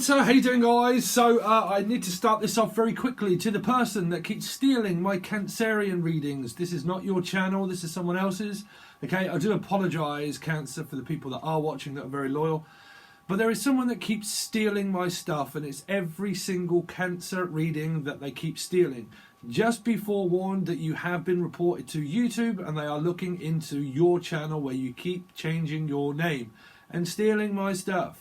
Cancer, how you doing, guys? So I need to start this off very quickly. To the person that keeps stealing my Cancerian readings, this is not your channel, this is someone else's. Okay, I do apologise, Cancer, for the people that are watching that are very loyal. But there is someone that keeps stealing my stuff, and it's every single Cancer reading that they keep stealing. Just be forewarned that you have been reported to YouTube, and they are looking into your channel where you keep changing your name and stealing my stuff.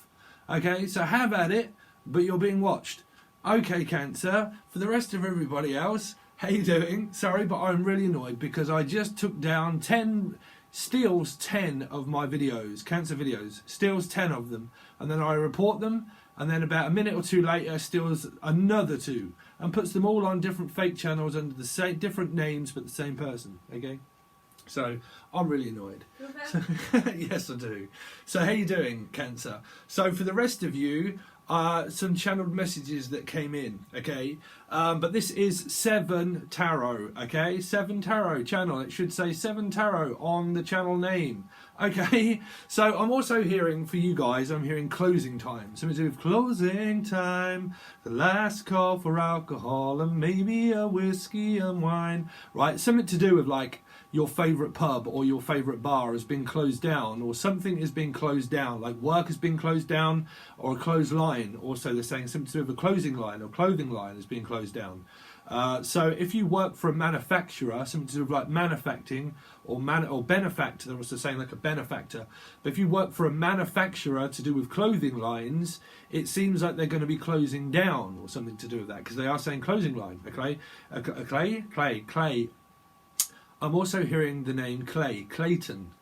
Okay, so have at it, but you're being watched. Okay, Cancer, for the rest of everybody else, how you doing? Sorry, but I'm really annoyed because I just took down 10, steals 10 of my videos, Cancer videos, steals 10 of them, and then I report them, and then about a minute or two later steals another 2, and puts them all on different fake channels under the same, different names, but the same person, okay? So I'm really annoyed. So, yes, I do. So how you doing, Cancer? So for the rest of you, some channeled messages that came in, okay? But this is 7 Tarot, okay? 7 Tarot channel. It should say 7 Tarot on the channel name, okay? So I'm also hearing, for you guys, I'm hearing closing time. Something to do with closing time, the last call for alcohol, and maybe a whiskey and wine, right? Something to do with like your favourite pub or your favourite bar has been closed down, or something has been closed down, like work has been closed down, or a closed line. Also they're saying something to do with a closing line or clothing line has been closed down. So if you work for a manufacturer, something to do with like manufacturing or benefactor, they're also saying like a benefactor, but if you work for a manufacturer to do with clothing lines, it seems like they're going to be closing down or something to do with that, because they are saying closing line, okay? Clay. I'm also hearing the name Clayton,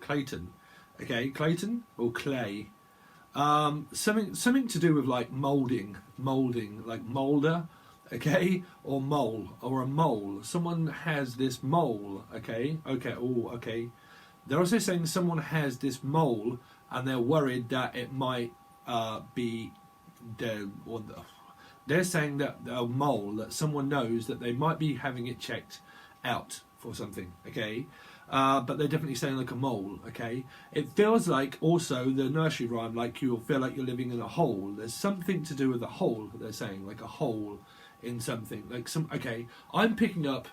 okay, Clayton or Clay. Something to do with like molding, like molder, okay, or mole, or a mole. Someone has this mole, okay. They're also saying someone has this mole, and they're worried that it might be dead. They're saying that a mole, that someone knows that they might be having it checked out for something, okay, but they're definitely saying like a mole, okay. It feels like also the nursery rhyme, like you'll feel like you're living in a hole. There's something to do with a hole, they're saying, like a hole in something, like some, okay, I'm picking up,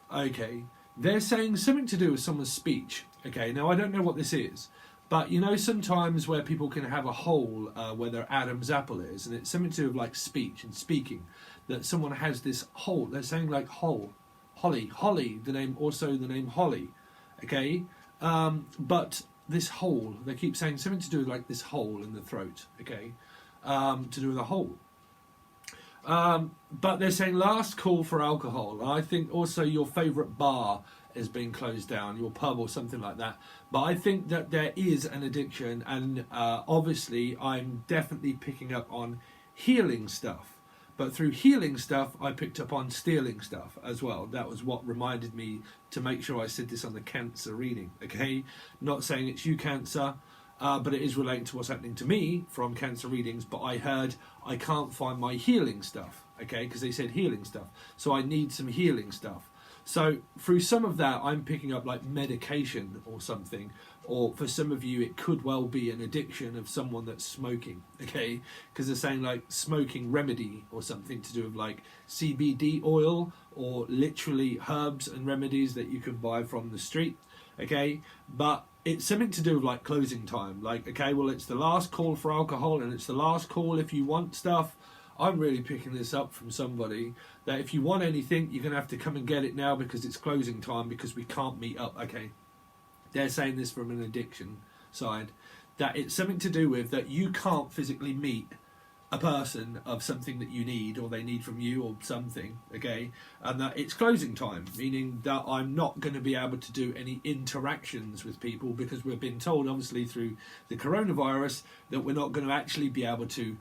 okay, they're saying something to do with someone's speech, okay. Now I don't know what this is, but you know sometimes where people can have a hole where their Adam's apple is, and it's something to do with like speech and speaking, that someone has this hole. They're saying like hole. Holly, the name, also the name Holly, okay, but this hole, they keep saying something to do with like this hole in the throat, okay, to do with a hole, but they're saying last call for alcohol. I think also your favourite bar is being closed down, your pub or something like that, but I think that there is an addiction, and obviously I'm definitely picking up on healing stuff. But through healing stuff, I picked up on stealing stuff as well. That was what reminded me to make sure I said this on the Cancer reading, okay? Not saying it's you, Cancer, but it is relating to what's happening to me from Cancer readings. But I heard I can't find my healing stuff, okay? Because they said healing stuff. So I need some healing stuff. So through some of that, I'm picking up like medication or something. Or for some of you, it could well be an addiction of someone that's smoking, okay? Because they're saying like smoking remedy or something to do with like CBD oil, or literally herbs and remedies that you can buy from the street, okay? But it's something to do with like closing time. Like, okay, well, it's the last call for alcohol, and it's the last call if you want stuff. I'm really picking this up from somebody that if you want anything, you're going to have to come and get it now because it's closing time, because we can't meet up, okay? They're saying this from an addiction side, that it's something to do with that you can't physically meet a person of something that you need, or they need from you, or something, okay, and that it's closing time, meaning that I'm not going to be able to do any interactions with people, because we've been told obviously through the coronavirus that we're not going to actually be able to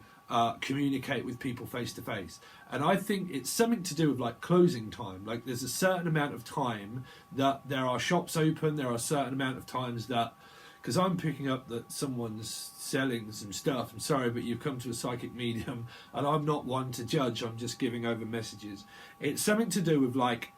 communicate with people face to face. And I think it's something to do with like closing time. Like there's a certain amount of time that there are shops open, there are a certain amount of times that, because I'm picking up that someone's selling some stuff. I'm sorry, but you've come to a psychic medium, and I'm not one to judge, I'm just giving over messages. It's something to do with like,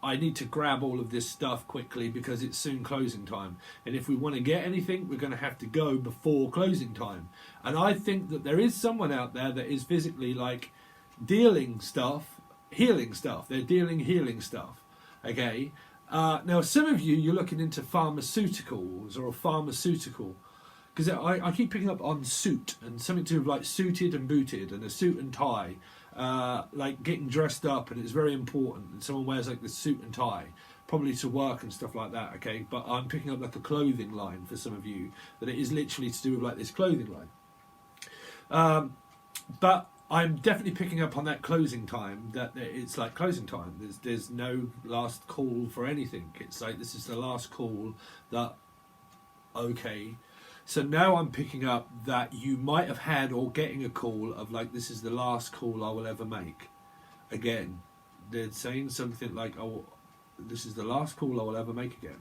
I need to grab all of this stuff quickly because it's soon closing time. And if we want to get anything, we're going to have to go before closing time. And I think that there is someone out there that is physically like dealing stuff, healing stuff. They're dealing healing stuff. Okay. Now, some of you, you're looking into pharmaceuticals or a pharmaceutical. Because I keep picking up on suit and something to do with like suited and booted and a suit and tie. Like getting dressed up, and it's very important. And someone wears like the suit and tie, probably to work and stuff like that. Okay, but I'm picking up like a clothing line for some of you that it is literally to do with like this clothing line. But I'm definitely picking up on that closing time. That it's like closing time. There's no last call for anything. It's like this is the last call. That okay. So now I'm picking up that you might have had or getting a call of like, this is the last call I will ever make. Again, they're saying something like, oh, this is the last call I will ever make again.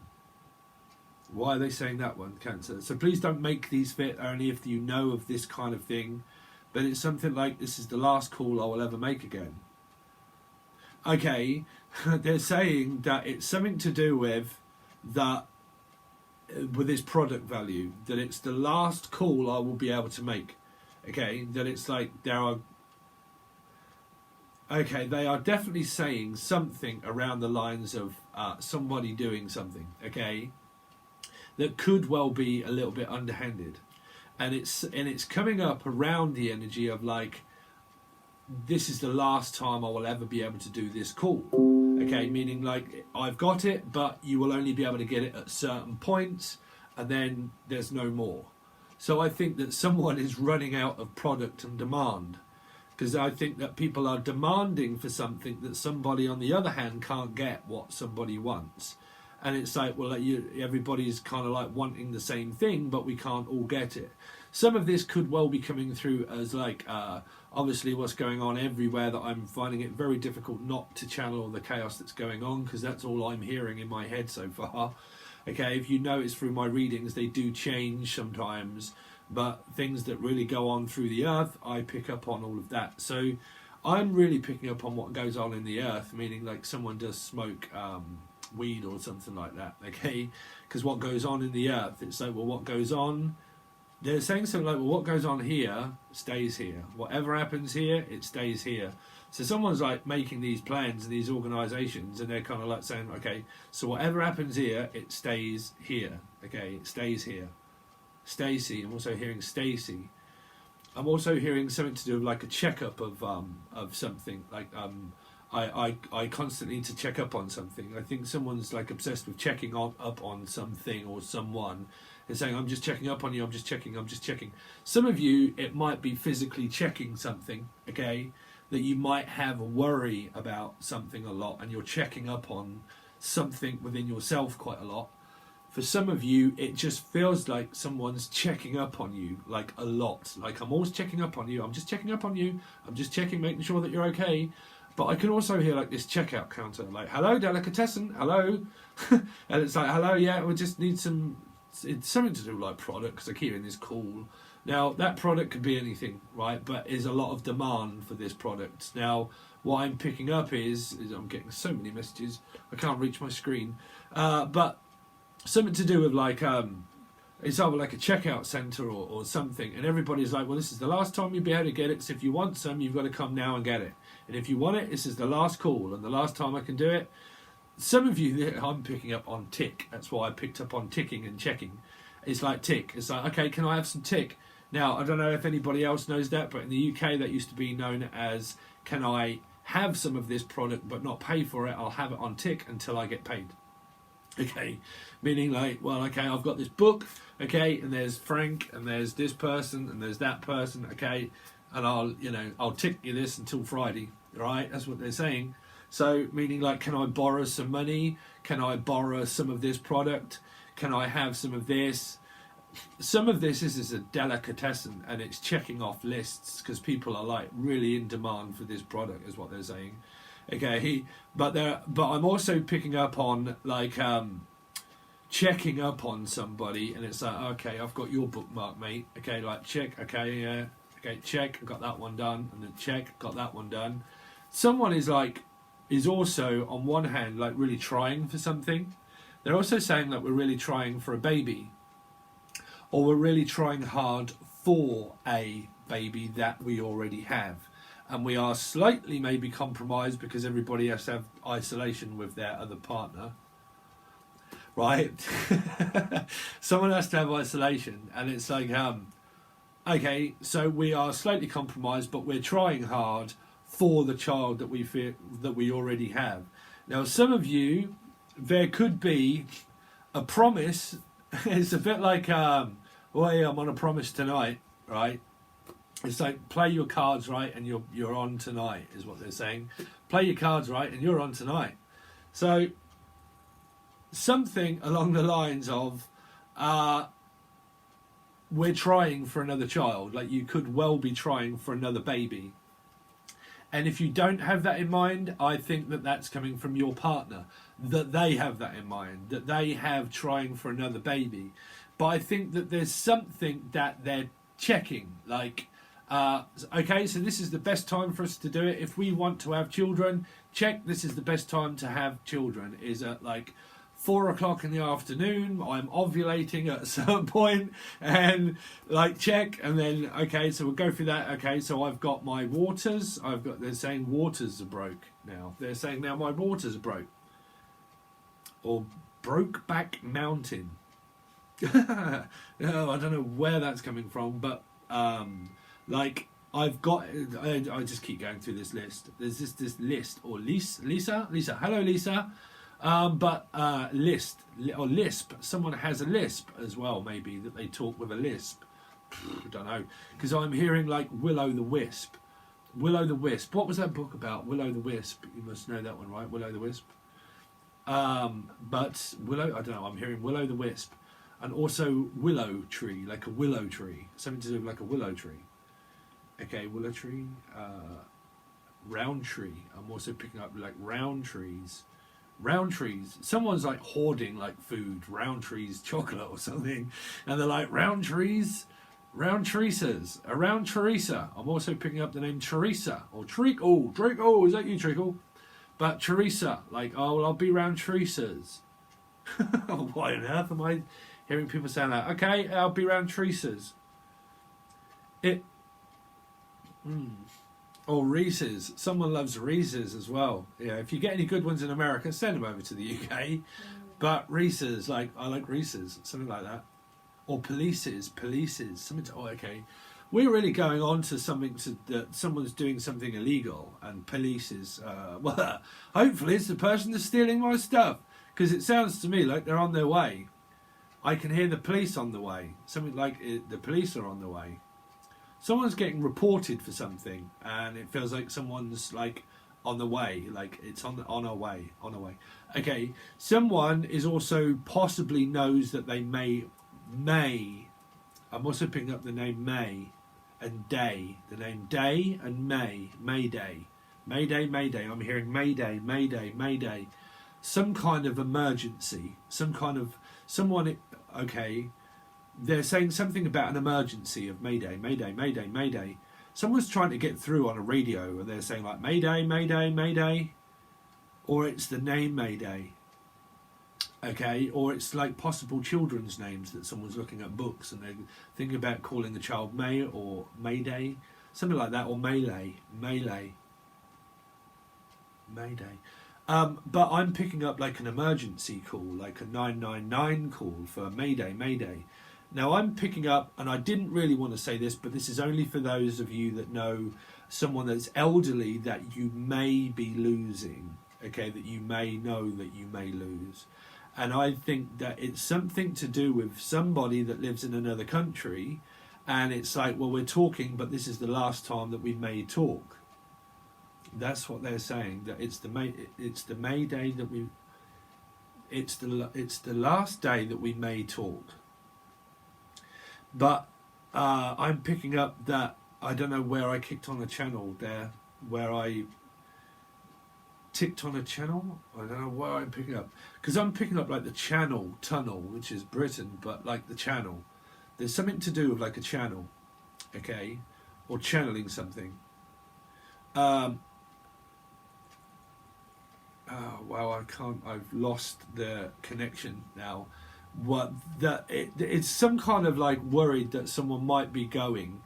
Why are they saying that one, Cancer? So please don't make these fit only if you know of this kind of thing. But it's something like, this is the last call I will ever make again. Okay, they're saying that it's something to do with that, with its product value, that it's the last call I will be able to make. Okay, that it's like there are, okay, they are definitely saying something around the lines of somebody doing something, okay, that could well be a little bit underhanded, and it's coming up around the energy of like, this is the last time I will ever be able to do this call. Okay, meaning like I've got it, but you will only be able to get it at certain points, and then there's no more. So I think that someone is running out of product and demand, because I think that people are demanding for something that somebody on the other hand can't get what somebody wants. And it's like, well, everybody's kind of like wanting the same thing, but we can't all get it. Some of this could well be coming through as like, obviously what's going on everywhere, that I'm finding it very difficult not to channel the chaos that's going on, because that's all I'm hearing in my head so far. Okay, if you notice through my readings, they do change sometimes, but things that really go on through the earth, I pick up on all of that. So I'm really picking up on what goes on in the earth, meaning like someone does smoke weed or something like that, okay? Because what goes on in the earth, it's like, well, what goes on, they're saying something like, well, what goes on here stays here. Whatever happens here, it stays here. So someone's like making these plans and these organisations, and they're kind of like saying, okay, so whatever happens here, it stays here. Okay, it stays here. Stacey, I'm also hearing Stacey. I'm also hearing something to do with like a checkup of something. Like I constantly need to check up on something. I think someone's like obsessed with checking up on something or someone. And saying, I'm just checking up on you, I'm just checking. Some of you, it might be physically checking something, okay, that you might have a worry about something a lot, and you're checking up on something within yourself quite a lot. For some of you, it just feels like someone's checking up on you, like a lot. Like, I'm always checking up on you, I'm just checking up on you, I'm just checking, making sure that you're okay. But I can also hear like this checkout counter, like, hello, delicatessen, hello. And it's like, hello, yeah, we just need some... It's something to do with like product, because I keep hearing this call. Now that product could be anything, right? But there's a lot of demand for this product. Now what I'm picking up is I'm getting so many messages, I can't reach my screen. But something to do with like it's either like a checkout centre or something, and everybody's like, well, this is the last time you'll be able to get it, so if you want some, you've got to come now and get it. And if you want it, this is the last call and the last time I can do it. Some of you, I'm picking up on tick. That's why I picked up on ticking and checking. It's like tick. It's like, okay, can I have some tick? Now, I don't know if anybody else knows that, but in the UK, that used to be known as, can I have some of this product but not pay for it? I'll have it on tick until I get paid. Okay, meaning like, well, okay, I've got this book, okay, and there's Frank, and there's this person, and there's that person, okay, and I'll tick you this until Friday, right? That's what they're saying. So, meaning like, can I borrow some money? Can I borrow some of this product? Can I have some of this? Some of this is a delicatessen, and it's checking off lists because people are like really in demand for this product, is what they're saying. Okay, but I'm also picking up on like checking up on somebody, and it's like, okay, I've got your bookmark, mate. Okay, like check. Okay, yeah. Okay, check. Got that one done, and then check. Got that one done. Someone is like is also on one hand like really trying for something. They're also saying that we're really trying for a baby, or we're really trying hard for a baby that we already have, and we are slightly maybe compromised because everybody has to have isolation with their other partner, right? Someone has to have isolation, and it's like okay, so we are slightly compromised, but we're trying hard for the child that we feel that we already have. Now, some of you, there could be a promise. It's a bit like well, yeah, I'm on a promise tonight, right? It's like play your cards right and you're on tonight, is what they're saying. Play your cards right and you're on tonight. So something along the lines of we're trying for another child. Like, you could well be trying for another baby. And if you don't have that in mind, I think that that's coming from your partner, that they have that in mind, that they have trying for another baby. But I think that there's something that they're checking, like, okay, so this is the best time for us to do it. If we want to have children, check, this is the best time to have children, is at like 4 o'clock in the afternoon. I'm ovulating at a certain point, and like check, and then okay, so we'll go through that. Okay, so I've got my waters. They're saying waters are broke now. They're saying now my waters are broke, or Brokeback Mountain. I don't know where that's coming from, but like I've got. I just keep going through this list. There's this list, or Lisa. Hello, Lisa. But list or lisp. Someone has a lisp as well. Maybe that they talk with a lisp. I don't know, because I'm hearing like Willow the Wisp. Willow the Wisp. What was that book about? Willow the Wisp. You must know that one, right? Willow the Wisp. But Willow. I don't know. I'm hearing Willow the Wisp, and also willow tree, like a willow tree. Something to do with like a willow tree. Okay, willow tree. Round tree. I'm also picking up like round trees. Round trees. Someone's like hoarding like food, round trees, chocolate or something, and they're like round trees, round Teresa's, around Teresa. I'm also picking up the name Teresa or Treacle. Treacle, is that you, Treacle? But Teresa, like, oh well, I'll be round Teresa's. Why on earth am I hearing people saying that? Okay, I'll be round Teresa's. Or Reese's. Someone loves Reese's as well. Yeah, if you get any good ones in America, send them over to the UK. But Reese's, like, I like Reese's, something like that. Or polices, something to, oh, okay. We're really going on to something that someone's doing something illegal, and polices, well, hopefully it's the person that's stealing my stuff, because it sounds to me like they're on their way. I can hear the police on the way. Something like the police are on the way. Someone's getting reported for something, and it feels like someone's like on the way, like it's on a way. Okay, someone is also possibly knows that they may. I'm also picking up the name May and Day. The name Day and May. Mayday. I'm hearing Mayday. Some kind of emergency. Someone. Okay. They're saying something about an emergency of Mayday. Someone's trying to get through on a radio, and they're saying like Mayday, or it's the name Mayday. Okay, or it's like possible children's names that someone's looking at books and they're thinking about calling the child May or Mayday, something like that, or Mayday. But I'm picking up like an emergency call, like a 999 call for Mayday. Now I'm picking up, and I didn't really want to say this, but this is only for those of you that know someone that's elderly that you may be losing, okay, that you may know that you may lose. And I think that it's something to do with somebody that lives in another country, and it's like, well, we're talking, but this is the last time that we may talk. That's what they're saying, that it's the May Day that we, it's the last day that we may talk. But I'm picking up that, I don't know where I kicked on a channel there, where I ticked on a channel. I don't know where I'm picking up, because I'm picking up like the Channel Tunnel, which is Britain, but like the channel. There's something to do with like a channel, okay, or channeling something. Oh, well, I can't. I've lost the connection now. It's some kind of like worried that someone might be going,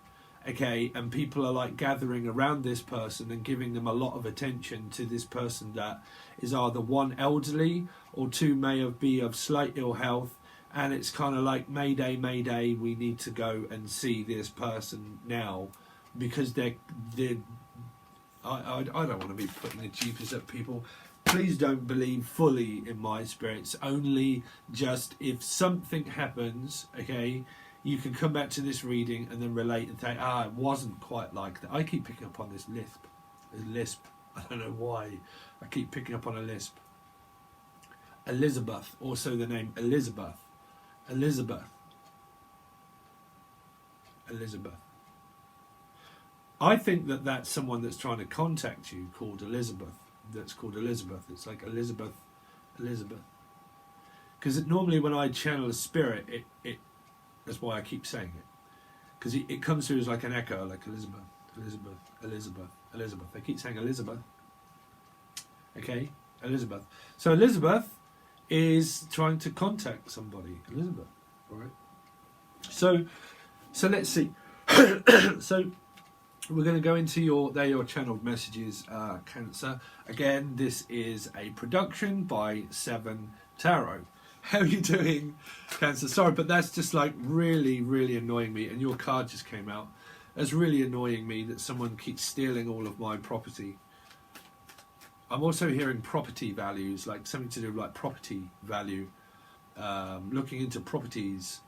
okay, and people are like gathering around this person and giving them a lot of attention to this person that is either one elderly or two may be of slight ill health, and it's kind of like mayday, mayday, we need to go and see this person now because they're I don't want to be putting the jeepers at people. Please don't believe fully in my spirits. Only just if something happens, okay, you can come back to this reading and then relate and say, it wasn't quite like that. I keep picking up on this lisp. I don't know why. I keep picking up on a lisp. Elizabeth, also the name Elizabeth. Elizabeth. I think that that's someone that's trying to contact you called Elizabeth. That's called Elizabeth. It's like Elizabeth. Because normally when I channel a spirit, it that's why I keep saying it. Because it comes through as like an echo, like Elizabeth. I keep saying Elizabeth. Okay, Elizabeth. So Elizabeth is trying to contact somebody. Elizabeth, all right. So let's see. So we're going to go into your channeled messages, Cancer. Again, this is a production by 7 Tarot. How are you doing, Cancer? Sorry, but that's just like really, really annoying me. And your card just came out. That's really annoying me that someone keeps stealing all of my property. I'm also hearing property values, like something to do with like property value, looking into properties,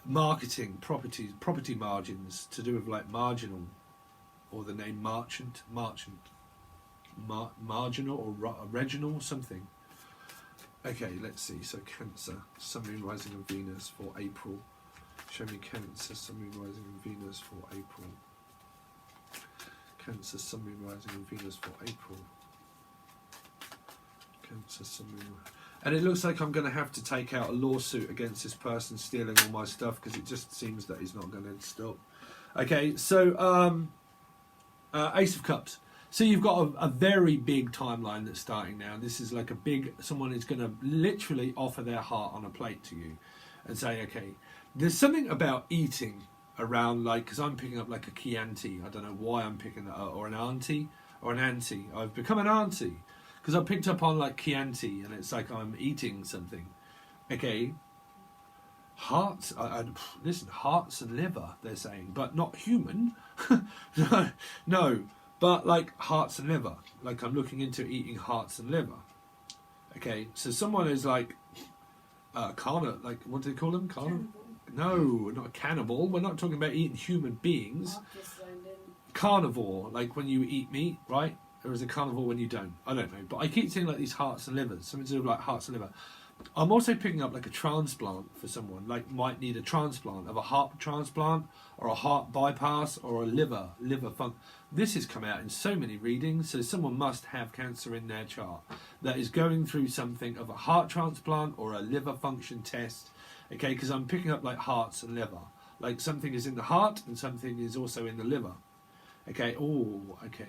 marketing, property margins, to do with like marginal, or the name marginal or regional, something. Okay, let's see. So Cancer, Sun, Moon, Rising and Venus for April. Show me Cancer, Sun, Moon, Rising and Venus for April. Cancer, Sun, Moon, Rising and Venus for April. Cancer, Sun, Moon. And it looks like I'm going to have to take out a lawsuit against this person stealing all my stuff, because it just seems that he's not going to stop. Okay, so Ace of Cups. So you've got a very big timeline that's starting now. This is like a big, someone is going to literally offer their heart on a plate to you and say, okay, there's something about eating around, like, because I'm picking up like a Chianti. I don't know why I'm picking that up, or an auntie, or an auntie. I've become an auntie because I picked up on like Chianti, and it's like I'm eating something. Okay, hearts. Listen, hearts and liver. They're saying, but not human. No, but like hearts and liver. Like I'm looking into eating hearts and liver. Okay, so someone is like like what do they call them? No, not a cannibal. We're not talking about eating human beings. Carnivore, like when you eat meat, right? There is a carnivore when you don't. I don't know. But I keep seeing like these hearts and livers. Something to do with like hearts and liver. I'm also picking up like a transplant for someone. Like might need a transplant of a heart transplant, or a heart bypass, or a liver funk. This has come out in so many readings. So someone must have cancer in their chart that is going through something of a heart transplant or a liver function test. Okay, because I'm picking up like hearts and liver. Like something is in the heart and something is also in the liver. Okay, oh, okay.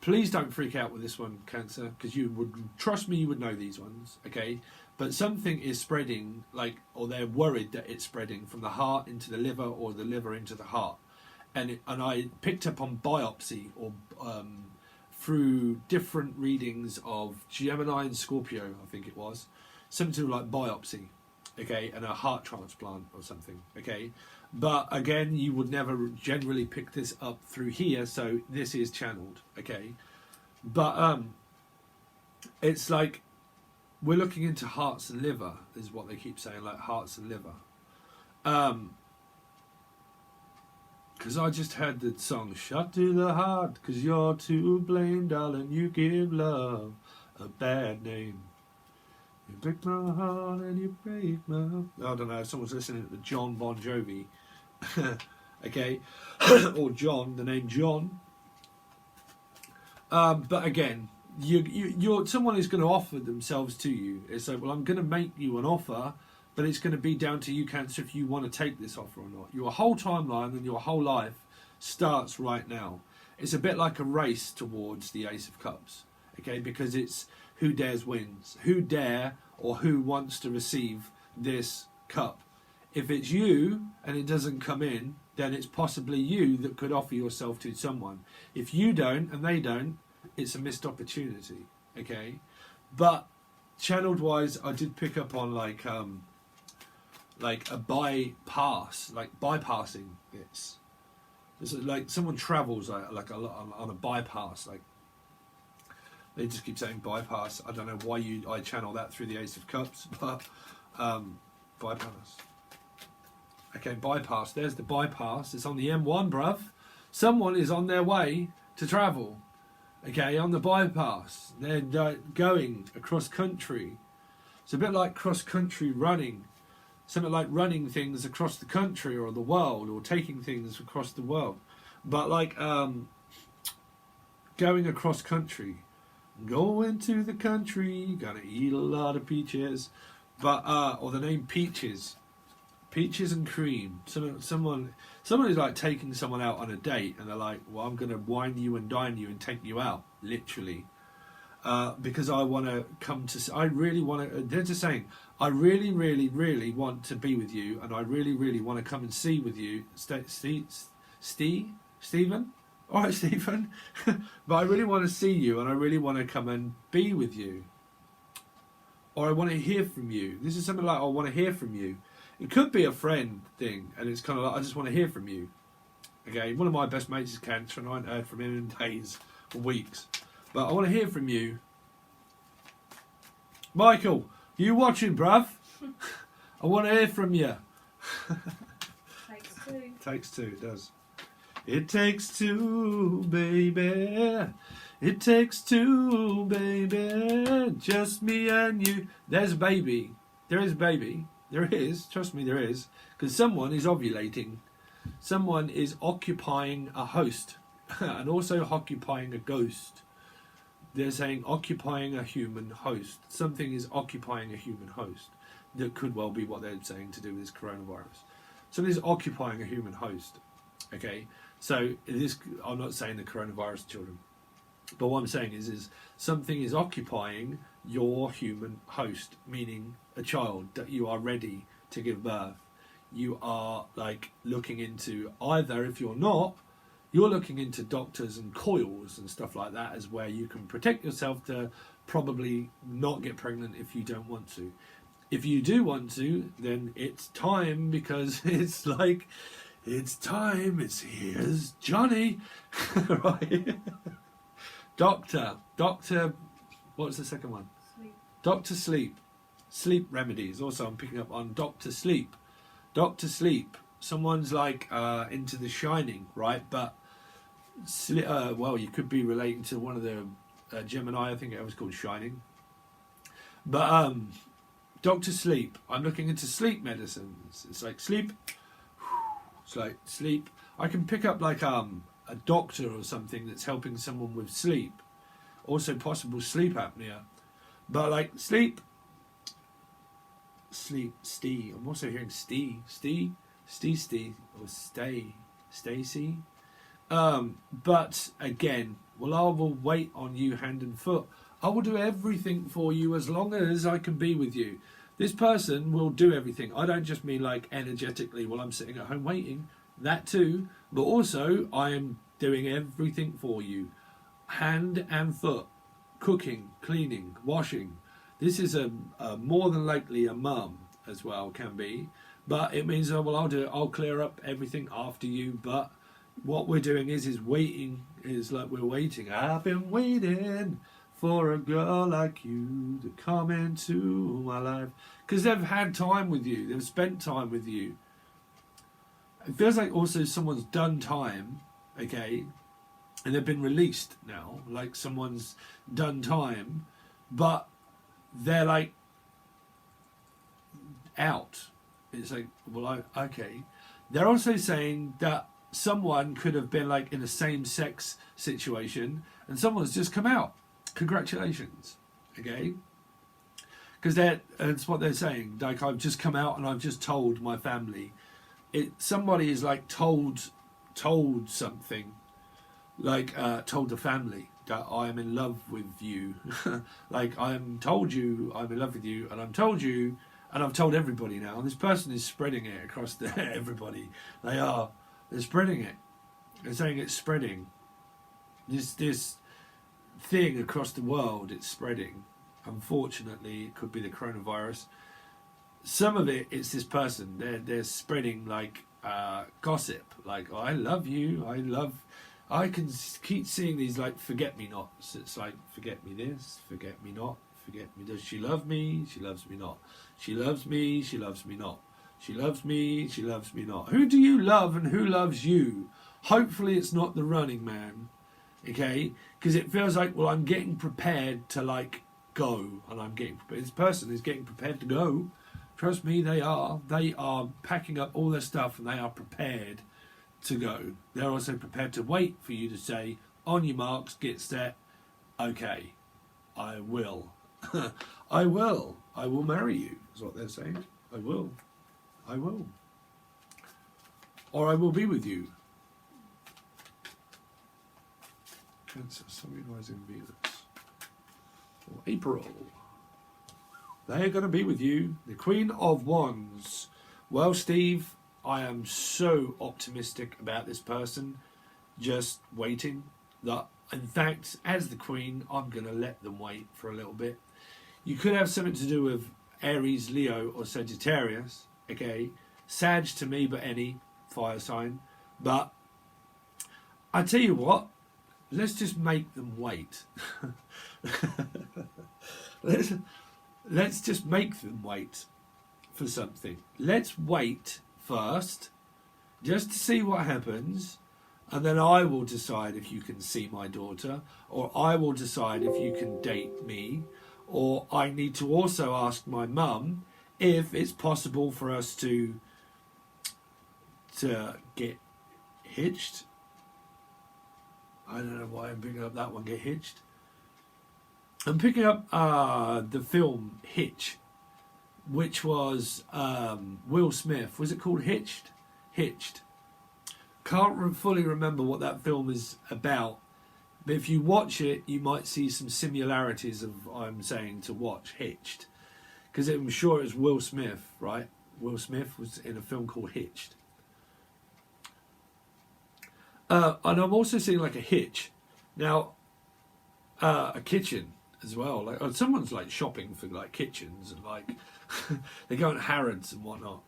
Please don't freak out with this one, Cancer, because you would, trust me, you would know these ones, okay? But something is spreading, like, or they're worried that it's spreading from the heart into the liver, or the liver into the heart. And I picked up on biopsy, or through different readings of Gemini and Scorpio, I think it was, something to do like biopsy, okay, and a heart transplant or something, okay? But again, you would never generally pick this up through here, so this is channeled, okay? But it's like we're looking into hearts and liver, is what they keep saying, like hearts and liver. Because I just heard the song, "Shot to the heart, because you're to blame, darling, you give love a bad name. You break my heart and you break my..." I don't know, someone's listening to John Bon Jovi. Okay, or John, the name John. But again, you're someone is going to offer themselves to you. It's like, well, I'm going to make you an offer, but it's going to be down to you, Cancer, if you want to take this offer or not. Your whole timeline and your whole life starts right now. it's a bit like a race towards the Ace of Cups, okay, because it's who dares wins, who dare or who wants to receive this cup. If it's you and it doesn't come in, then it's possibly you that could offer yourself to someone. If you don't and they don't, it's a missed opportunity, okay? But channeled wise, I did pick up on like a bypass, like bypassing this. It's like someone travels like a lot on a bypass, like they just keep saying bypass. I don't know why I channel that through the Ace of Cups, but bypass. Okay, bypass. There's the bypass. It's on the M1, bruv. Someone is on their way to travel. Okay, on the bypass. They're going across country. It's a bit like cross country running. Something like running things across the country or the world, or taking things across the world. But like going across country. Going to the country, gonna eat a lot of peaches. But or the name Peaches. Peaches and cream. Someone is like taking someone out on a date, and they're like, well, I'm gonna wine you and dine you and take you out, literally. Because I want to come to, I really want to, they're just saying, I really, really, really want to be with you, and I really, really want to come and see with you, Stephen? Alright, Stephen. But I really want to see you, and I really want to come and be with you. Or I want to hear from you. This is something like, I want to hear from you. It could be a friend thing, and it's kind of like, I just want to hear from you. Okay, one of my best mates is cancer, and I haven't heard from him in days or weeks. But I want to hear from you. Michael, you watching, bruv? I want to hear from you. Takes two. Takes two, it does. It takes two, baby. It takes two, baby. Just me and you. There's a baby. There is a baby. There is. Trust me, there is. Because someone is ovulating. Someone is occupying a host. And also occupying a ghost. They're saying occupying a human host. Something is occupying a human host. That could well be what they're saying to do with this coronavirus. Something is occupying a human host. Okay, so this, I'm not saying the coronavirus, children. But what I'm saying is something is occupying your human host, meaning a child that you are ready to give birth. You are like looking into, either if you're not, you're looking into doctors and coils and stuff like that as where you can protect yourself to probably not get pregnant if you don't want to. If you do want to, then it's time, because it's like, it's time, it's here's Johnny. Right? Doctor, what's the second one? Sleep. Dr. Sleep. Sleep remedies. Also, I'm picking up on Dr. Sleep. Dr. Sleep. Someone's like into The Shining, right? But well, you could be relating to one of the Gemini. I think it was called Shining. But Dr. Sleep. I'm looking into sleep medicines. It's like sleep. It's like sleep. I can pick up like a doctor or something that's helping someone with sleep. Also possible sleep apnea. But like sleep. I'm also hearing or Stacy. But again, well, I will wait on you hand and foot. I will do everything for you as long as I can be with you. This person will do everything. I don't just mean like energetically while I'm sitting at home waiting. That too. But also I am doing everything for you. Hand and foot. Cooking, cleaning, washing. This is a more than likely a mum as well, can be. But it means, well, I'll do it. I'll clear up everything after you. But what we're doing is waiting. Is like we're waiting. I've been waiting for a girl like you to come into my life. Because they've had time with you. They've spent time with you. It feels like also someone's done time, okay? And they've been released now. Like someone's done time. But they're like out. It's like, well, okay. They're also saying that someone could have been like in a same-sex situation and someone's just come out. Congratulations. Okay? Because that's what they're saying. Like, I've just come out and I've just told my family. Somebody is like told something. like told the family that I'm in love with you. Like I'm told you I'm in love with you, and I'm told you, and I've told everybody now. And this person is spreading it across everybody. They're spreading it. They're saying it's spreading. This thing across the world, it's spreading. Unfortunately, it could be the coronavirus. Some of it's this person. They're spreading like gossip. Like, oh, I love you. I can keep seeing these like forget-me-nots. It's like, forget me this, forget me not, forget me. Does she love me? She loves me not. She loves me. She loves me not. She loves me. She loves me not. Who do you love and who loves you? Hopefully it's not the Running Man, okay? Because it feels like, well, I'm getting prepared to like go, and I'm getting prepared. This person is getting prepared to go. Trust me, they are. They are packing up all their stuff, and they are prepared to go. They're also prepared to wait for you to say, on your marks, get set, okay, I will. I will marry you, is what they're saying. I will. Or I will be with you. Cancer, Sun, rising Venus. For April. They are going to be with you. The Queen of Wands. Well, Steve, I am so optimistic about this person. Just waiting. That, in fact, as the Queen, I'm going to let them wait for a little bit. You could have something to do with Aries, Leo, or Sagittarius. Okay, Sag to me, but any fire sign. But I tell you what, let's just make them wait. Let's just make them wait for something. Let's wait first, just to see what happens, and then I will decide if you can see my daughter, or I will decide if you can date me, or I need to also ask my mum if it's possible for us to get hitched. I don't know why I'm picking up that one, get hitched. I'm picking up the film Hitch, which was Will Smith. Was it called Hitched? Hitched. Can't fully remember what that film is about, but if you watch it, you might see some similarities of I'm saying to watch Hitched, because I'm sure it's Will Smith, right? Will Smith was in a film called Hitched. And I'm also seeing like a hitch. Now, a kitchen as well. Like someone's like shopping for like kitchens and like they go on Harrods and whatnot.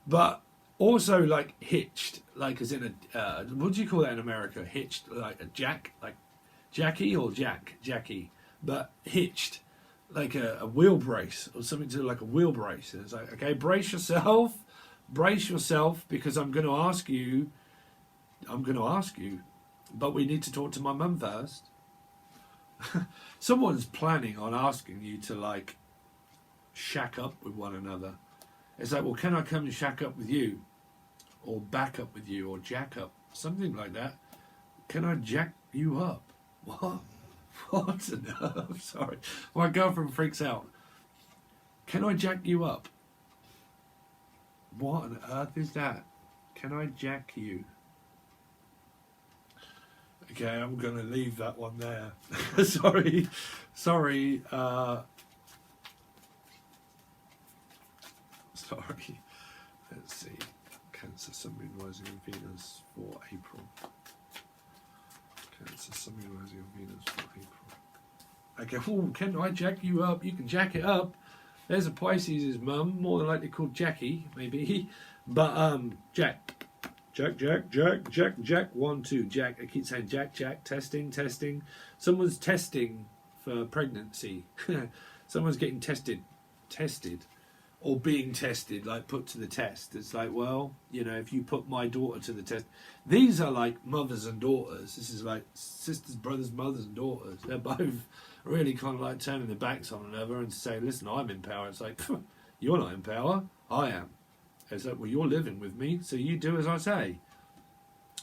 But also like hitched, like as in a what do you call that in America? Hitched, like a jack, like Jackie or Jackie, but hitched, like a wheel brace or something to do like a wheel brace. And it's like, okay, brace yourself, because I'm going to ask you, but we need to talk to my mum first. Someone's planning on asking you to like shack up with one another. It's like, well, can I come and shack up with you, or back up with you, or jack up, something like that? Can I jack you up? What? What on earth? Sorry, my girlfriend freaks out. Can I jack you up? What on earth is that? Can I jack you? Okay, I'm going to leave that one there. Sorry. Sorry. Let's see. Cancer, Sun, Moon, Rising, and Venus for April. Cancer, Sun, Moon, Rising, and Venus for April. Okay, oh, can I jack you up? You can jack it up. There's a Pisces' mum, more than likely called Jackie, maybe. But, Jack. Jack, 1, 2, Jack. I keep saying Jack, testing. Someone's testing for pregnancy. Someone's getting tested, or being tested, like put to the test. It's like, well, you know, if you put my daughter to the test. These are like mothers and daughters. This is like sisters, brothers, mothers and daughters. They're both really kind of like turning their backs on another and saying, listen, I'm in power. It's like, you're not in power, I am. It's like, well, you're living with me, so you do as I say.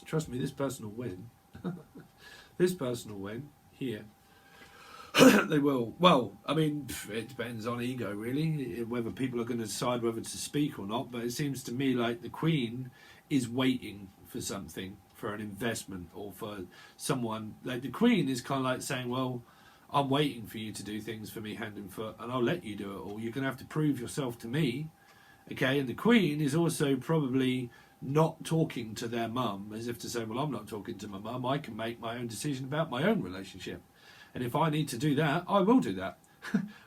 Trust me, this person will win. This person will win here. They will. Well, I mean, it depends on ego, really, whether people are going to decide whether to speak or not. But it seems to me like the Queen is waiting for something for an investment or for someone. Like the Queen is kind of like saying, well, I'm waiting for you to do things for me hand and foot, and I'll let you do it, or you're going to have to prove yourself to me. Okay, and the Queen is also probably not talking to their mum, as if to say, well, I'm not talking to my mum, I can make my own decision about my own relationship. And if I need to do that, I will do that.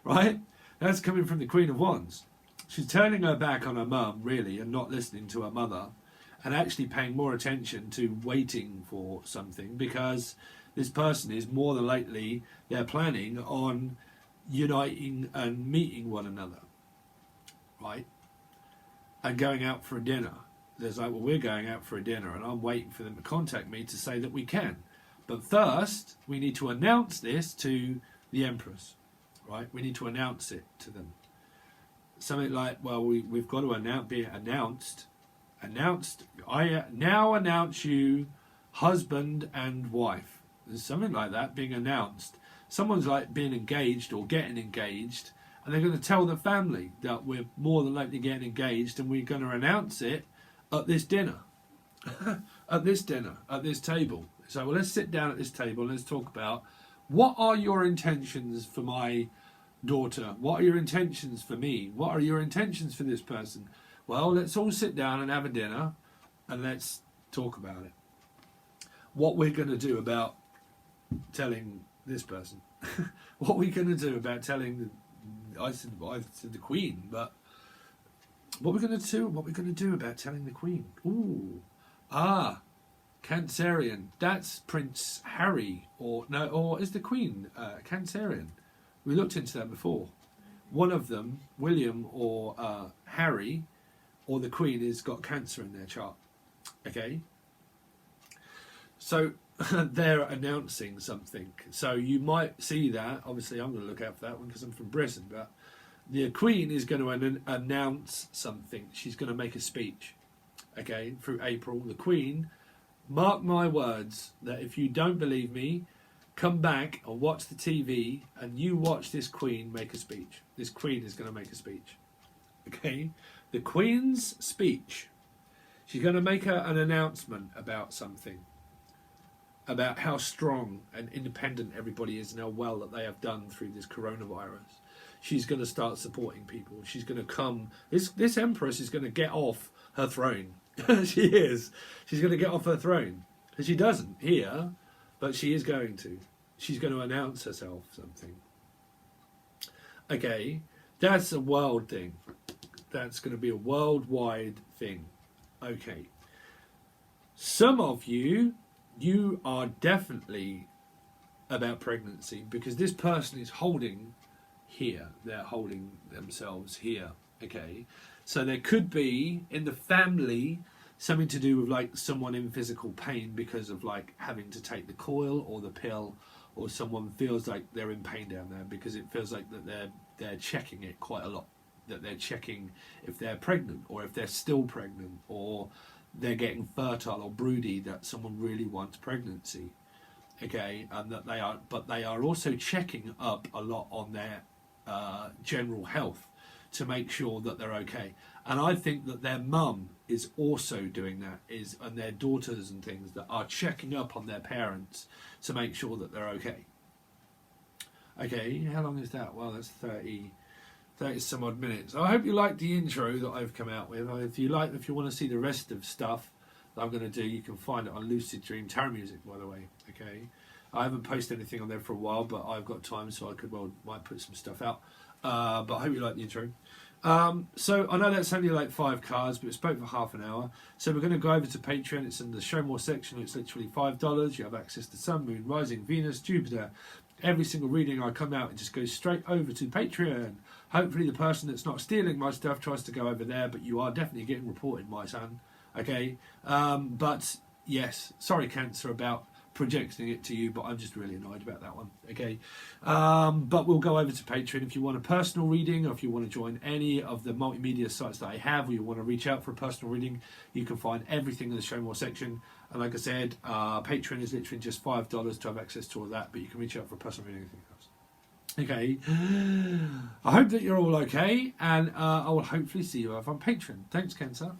Right? That's coming from the Queen of Wands. She's turning her back on her mum, really, and not listening to her mother, and actually paying more attention to waiting for something, because this person is more than likely, they're planning on uniting and meeting one another. Right? And going out for a dinner. There's like, well, we're going out for a dinner, and I'm waiting for them to contact me to say that we can. But first, we need to announce this to the Empress, right? We need to announce it to them. Something like, well, we've got to be announced. I now announce you husband and wife. There's something like that being announced. Someone's like being engaged or getting engaged, and they're going to tell the family that we're more than likely getting engaged, and we're going to announce it at this dinner, at this table. So, well, let's sit down at this table and let's talk about what are your intentions for my daughter? What are your intentions for me? What are your intentions for this person? Well, let's all sit down and have a dinner and let's talk about it. What we're going to do about telling this person. What we're going to do about telling I said the Queen, but what we're going to do about telling the Queen? Ooh, Cancerian. That's Prince Harry, or is the Queen Cancerian? We looked into that before. One of them, William or Harry, or the Queen, has got Cancer in their chart. Okay, so they're announcing something. So you might see that. Obviously, I'm going to look out for that one because I'm from Britain, but the Queen is going to announce something. She's going to make a speech, okay, through April. The Queen, mark my words, that if you don't believe me, come back and watch the TV and you watch this Queen make a speech. This Queen is going to make a speech, okay? The Queen's speech. She's going to make an announcement about something, about how strong and independent everybody is and how well that they have done through this coronavirus. She's going to start supporting people. She's going to come. This Empress is going to get off her throne. She is. She's going to get off her throne. And she doesn't here, but she is going to. She's going to announce herself something. Okay, that's a world thing. That's going to be a worldwide thing. Okay. Some of you are definitely about pregnancy because this person is holding here. They're holding themselves here. Okay, so there could be in the family something to do with like someone in physical pain because of like having to take the coil or the pill, or someone feels like they're in pain down there because it feels like that they're checking it quite a lot, that they're checking if they're pregnant or if they're still pregnant, or they're getting fertile or broody, that someone really wants pregnancy. Okay, and that they are also checking up a lot on their general health to make sure that they're okay. And I think that their mum is also doing that, and their daughters and things that are checking up on their parents to make sure that they're okay. Okay, how long is that? Well, that's 30 some odd minutes. I hope you liked the intro that I've come out with. If you want to see the rest of stuff that I'm going to do, you can find it on Lucid Dream Tarot Music, by the way. Okay, I haven't posted anything on there for a while, but I've got time, so I might put some stuff out. But I hope you like the intro. So I know that's only like 5 cards, but it spoke for half an hour. So we're going to go over to Patreon. It's in the show more section. It's literally $5. You have access to Sun, Moon, Rising, Venus, Jupiter. Every single reading I come out, it just goes straight over to Patreon. Hopefully the person that's not stealing my stuff tries to go over there, but you are definitely getting reported, my son. Okay? But yes, sorry Cancer about projecting it to you, but I'm just really annoyed about that one. Okay? But we'll go over to Patreon. If you want a personal reading, or if you want to join any of the multimedia sites that I have, or you want to reach out for a personal reading, you can find everything in the show more section. And like I said, Patreon is literally just $5 to have access to all that, but you can reach out for a personal reading, anything else. Okay, I hope that you're all okay, and I will hopefully see you over on Patreon. Thanks, Cancer.